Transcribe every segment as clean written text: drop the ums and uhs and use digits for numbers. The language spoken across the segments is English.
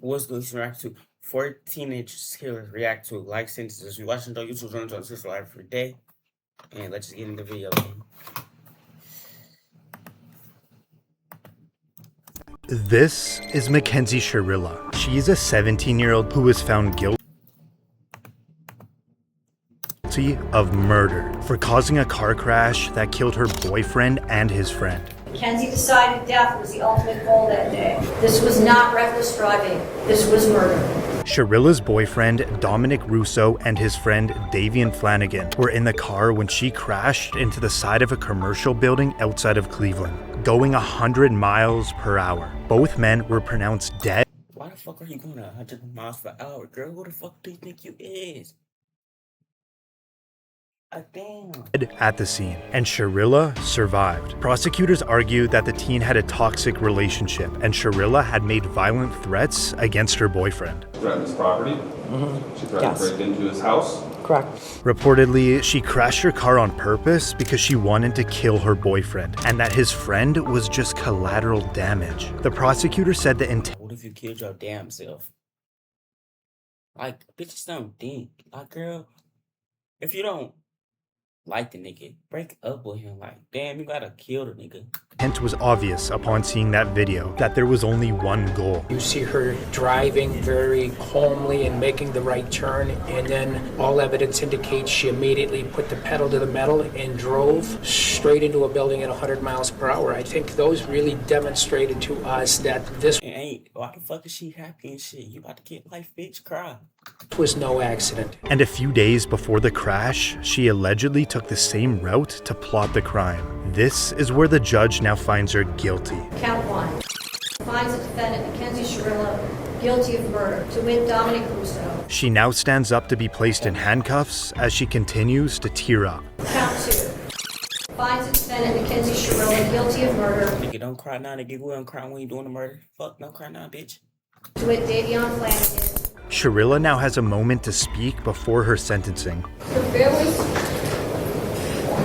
What's the least react to? 4 teenage killers react to life sentences. You watching the YouTube channel on Sister Life every day. And let's just get in the video. This is Mackenzie Sherilla. She is a 17-year-old who was found guilty of murder for causing a car crash that killed her boyfriend and his friend. Mackenzie decided death was the ultimate goal that day. This was not reckless driving. This was murder. Sherilla's boyfriend, Dominic Russo, and his friend, Davian Flanagan, were in the car when she crashed into the side of a commercial building outside of Cleveland, going 100 miles per hour. Both men were pronounced dead. Why the fuck are you going 100 miles per hour, girl? Who the fuck do you think you is? Damn. At the scene, and Sherilla survived. Prosecutors argue that the teen had a toxic relationship, and Sherilla had made violent threats against her boyfriend. Threatened his property. She threatened to break into his house. Correct. Reportedly, she crashed her car on purpose because she wanted to kill her boyfriend, and that his friend was just collateral damage. The prosecutor said the intent. What if you killed your damn self? Like, bitches don't think. Like, girl, if you don't like the nigga, break up with him. Like, damn, you gotta kill the nigga. Intent was obvious upon seeing that video, that there was only one goal. You see her driving very calmly and making the right turn, and then all evidence indicates she immediately put the pedal to the metal and drove straight into a building at 100 miles per hour. I think those really demonstrated to us that this Why the fuck is she happy and shit? You about to get life, bitch, cry. was no accident. And a few days before the crash, she allegedly took the same route to plot the crime. This is where the judge now finds her guilty. Count 1. Finds the defendant, Mackenzie Sherilla, guilty of murder. To wit, Dominic Russo. She now stands up to be placed in handcuffs as she continues to tear up. Count 2. Finds the defendant, Mackenzie Sherilla, guilty of murder. Nigga, don't cry now. Nigga, we don't cry when you doing the murder. Fuck, don't cry now, bitch. To wit, Davian Flanagan. Sherilla now has a moment to speak before her sentencing. The families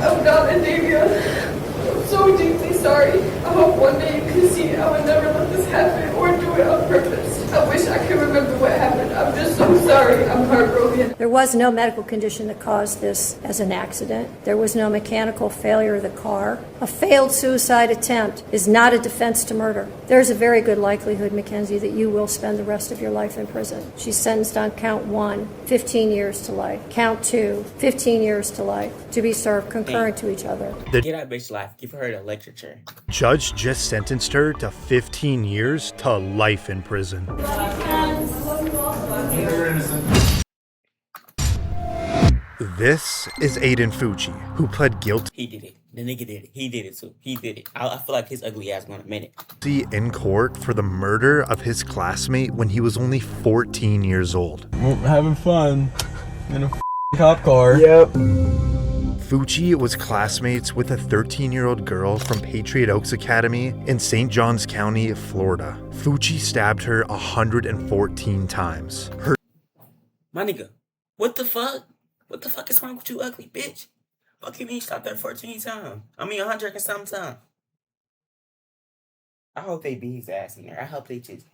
of Dom and Davia, I'm so deeply sorry. I hope one day you can see I would never let this happen or do it on purpose. I wish I could remember what happened. I'm just so sorry. I'm heartbroken. There was no medical condition that caused this as an accident. There was no mechanical failure of the car. A failed suicide attempt is not a defense to murder. There's a very good likelihood, Mackenzie, that you will spend the rest of your life in prison. She's sentenced on count 1, 15 years to life. Count 2, 15 years to life, to be served concurrent to each other. Get that bitch life. Give her the electric chair. Judge just sentenced her to 15 years to life in prison. This is Aiden Fucci, who pled guilty He did it. The nigga did it. He did it too. He did it. I feel like his ugly ass gonna admit it. in court for the murder of his classmate when he was only 14 years old. Having fun in a cop car. Yep. Fucci was classmates with a 13-year-old girl from Patriot Oaks Academy in St. Johns County, Florida. Fucci stabbed her 114 times. My nigga, what the fuck? What the fuck is wrong with you, ugly bitch? Fuck you mean you stopped there 14 times? I mean 100 and some times. I hope they beat his ass in there. I hope they just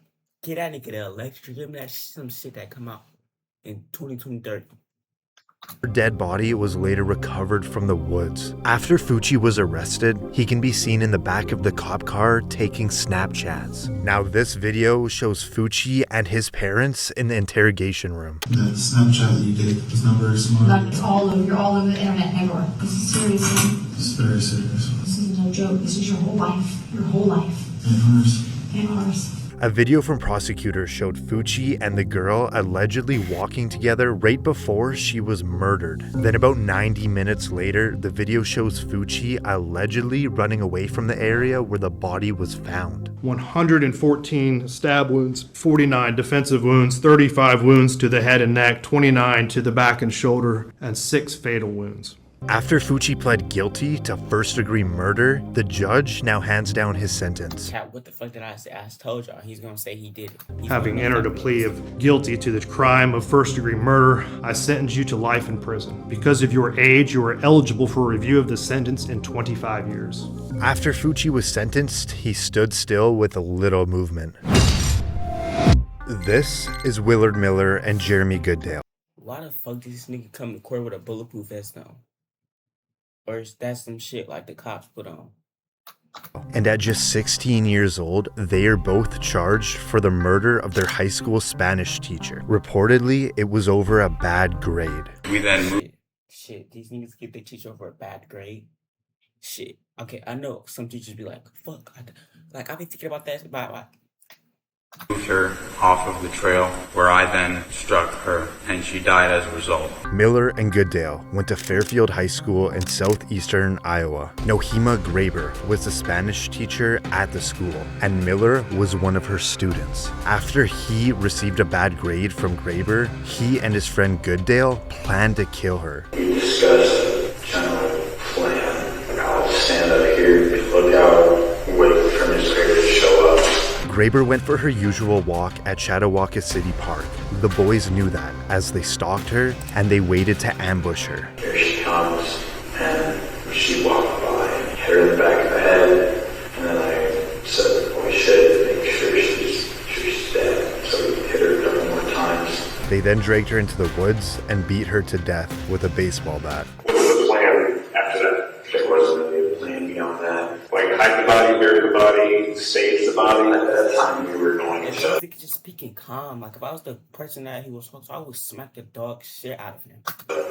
get that nigga the electric. Give him that some shit that come out in 2030. Her dead body was later recovered from the woods. After Fucci was arrested, he can be seen in the back of the cop car taking Snapchats. Now this video shows Fucci and his parents in the interrogation room. That Snapchat that you did, those numbers, Like it's all over, you're all over the internet, Negro. This is seriously. it's very serious. This is no joke. This is your whole life. Your whole life. And ours. And ours. A video from prosecutors showed Fucci and the girl allegedly walking together right before she was murdered. Then about 90 minutes later, the video shows Fucci allegedly running away from the area where the body was found. 114 stab wounds, 49 defensive wounds, 35 wounds to the head and neck, 29 to the back and shoulder, and 6 fatal wounds. After Fucci pled guilty to first-degree murder, the judge now hands down his sentence. Cat, what the fuck did I say? I told y'all he's gonna say he did it. Having entered a plea of guilty to the crime of first-degree murder, I sentence you to life in prison. Because of your age, you are eligible for review of the sentence in 25 years. After Fucci was sentenced, he stood still with a little movement. This is Willard Miller and Jeremy Goodale. Why the fuck did this nigga come to court with a bulletproof vest on? Or is that some shit like the cops put on? And at just 16 years old, they are both charged for the murder of their high school Spanish teacher. Reportedly, it was over a bad grade. We then moved. Shit, these niggas get their teacher over a bad grade. Shit. Okay, I know some teachers be like, fuck. I be thinking about that. Moved her off of the trail, where I then struck her, and she died as a result. Miller and Goodale went to Fairfield High School in southeastern Iowa. Nohema Graber was the Spanish teacher at the school, and Miller was one of her students. After he received a bad grade from Graber, he and his friend Goodale planned to kill her. We discussed a general plan. I'll stand up here, look out, wait for Ms. Graber to show up. Graber went for her usual walk at Chautauqua City Park. The boys knew that as they stalked her and they waited to ambush her. Here she comes, and she walked by, hit her in the back of the head, and then I said, we should make sure she's dead. So we hit her a couple more times. They then dragged her into the woods and beat her to death with a baseball bat. What was the plan after that? There wasn't any plan beyond that. Like, hide the body, bury the body, save the body. At that time, we were going If to he could just speaking calm, like if I was the person that he was talking to, I would smack the dog shit out of him.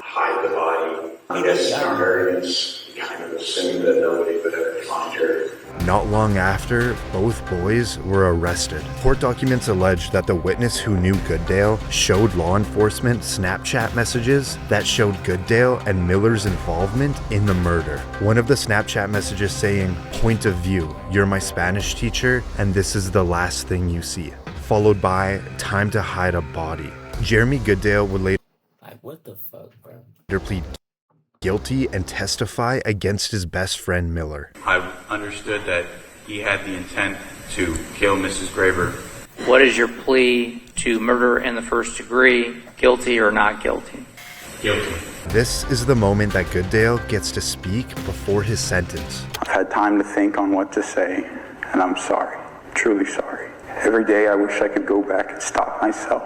hide the body. I guess in our arrogance, we kind of assumed that nobody would ever find her. Not long after, both boys were arrested. Court documents allege that the witness who knew Goodale showed law enforcement Snapchat messages that showed Goodale and Miller's involvement in the murder. One of the Snapchat messages saying, "Point of view, you're my Spanish teacher, and this is the last thing you see," followed by, "Time to hide a body." Jeremy Goodale would later What the fuck, bro? plead guilty and testify against his best friend Miller. I understood that he had the intent to kill Mrs. Graber. What is your plea to murder in the first degree, guilty or not guilty? Guilty. This is the moment that Goodale gets to speak before his sentence. I've had time to think on what to say, and I'm sorry, truly sorry. Every day I wish I could go back and stop myself.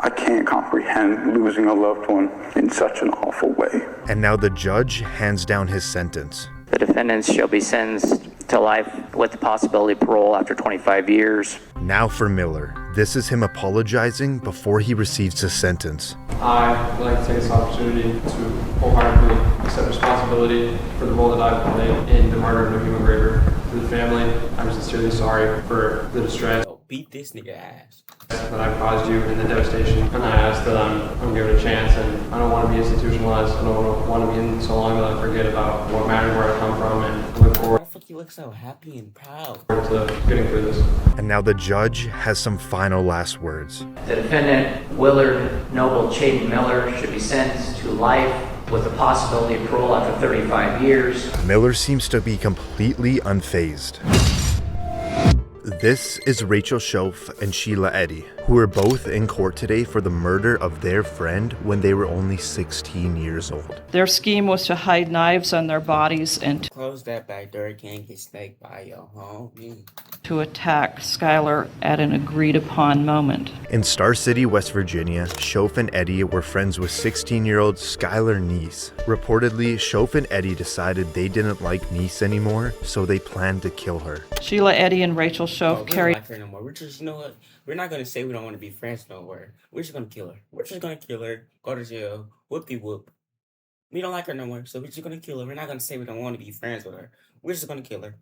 I can't comprehend losing a loved one in such an awful way. And now the judge hands down his sentence. The defendants shall be sentenced to life with the possibility of parole after 25 years. Now for Miller. This is him apologizing before he receives his sentence. I'd like to take this opportunity to wholeheartedly accept responsibility for the role that I've played in the murder of Nohema Graber. To the family, I'm sincerely sorry for the distress. Beat this nigga ass. That I caused you and the devastation. And I ask that I'm given a chance, and I don't want to be institutionalized. I don't want to be in so long that I forget about what matters, where I come from, and look forward. Why the fuck you look so happy and proud? To getting through this. And now the judge has some final last words. The defendant, Willard Noble Chaden Miller, should be sentenced to life with the possibility of parole after 35 years. Miller seems to be completely unfazed. This is Rachel Schoaf and Sheila Eddy, who are both in court today for the murder of their friend when they were only 16 years old. Their scheme was to hide knives on their bodies and Close that back door, can't get snaked by your homie. to attack Skylar at an agreed-upon moment. In Star City, West Virginia, Schoaf and Eddy were friends with 16-year-old Skylar Neese. Reportedly, Schoaf and Eddy decided they didn't like Neese anymore, so they planned to kill her. Sheila Eddy and Rachel Schoaf We don't carried like her no more. We're just, you know what? We're not gonna say we don't want to be friends no more. We're just gonna kill her. We're just gonna kill her, go to jail, whoop-de-whoop. We don't like her no more, so we're just gonna kill her. We're not gonna say we don't want to be friends with her. We're just gonna kill her.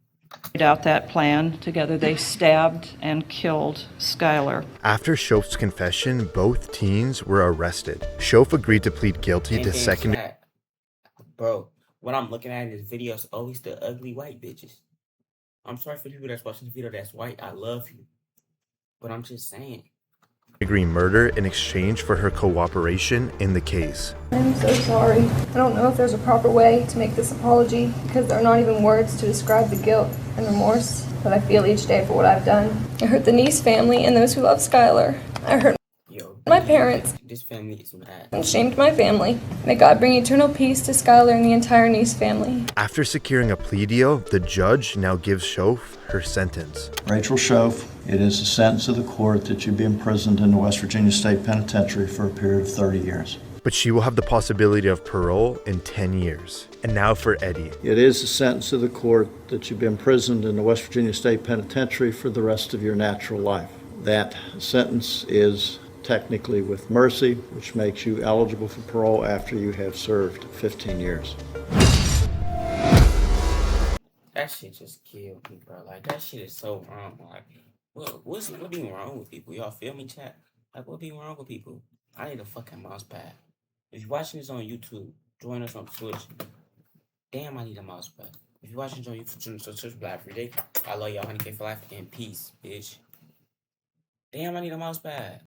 out that plan. Together they stabbed and killed Skylar. After Schoaf's confession, both teens were arrested. Schoaf agreed to plead guilty to second. Bro, what I'm looking at in this video is always the ugly white bitches. I'm sorry for the people that's watching the video that's white. I love you. But I'm just saying. Degree murder in exchange for her cooperation in the case. I'm so sorry. I don't know if there's a proper way to make this apology because there are not even words to describe the guilt and remorse that I feel each day for what I've done. I hurt the Neese family and those who love Skylar. I hurt. Yo, My parents this family is mad. and shamed my family. May God bring eternal peace to Skylar and the entire Neese family. After securing a plea deal, the judge now gives Shoaf her sentence. Rachel Shoaf, it is the sentence of the court that you be imprisoned in the West Virginia State Penitentiary for a period of 30 years. But she will have the possibility of parole in 10 years. And now for Eddie. It is the sentence of the court that you be imprisoned in the West Virginia State Penitentiary for the rest of your natural life. That sentence is technically with mercy, which makes you eligible for parole after you have served 15 years. That shit just killed me, bro. Like, that shit is so wrong. Like, what be wrong with people? Y'all feel me, chat? Like, what be wrong with people? I need a fucking mouse pad. If you're watching this on YouTube, join us on Twitch. Damn, I need a mouse pad. If you're watching this on YouTube, join us on Twitch Black Friday. I love y'all, 100K for life, and peace, bitch. Damn, I need a mouse pad.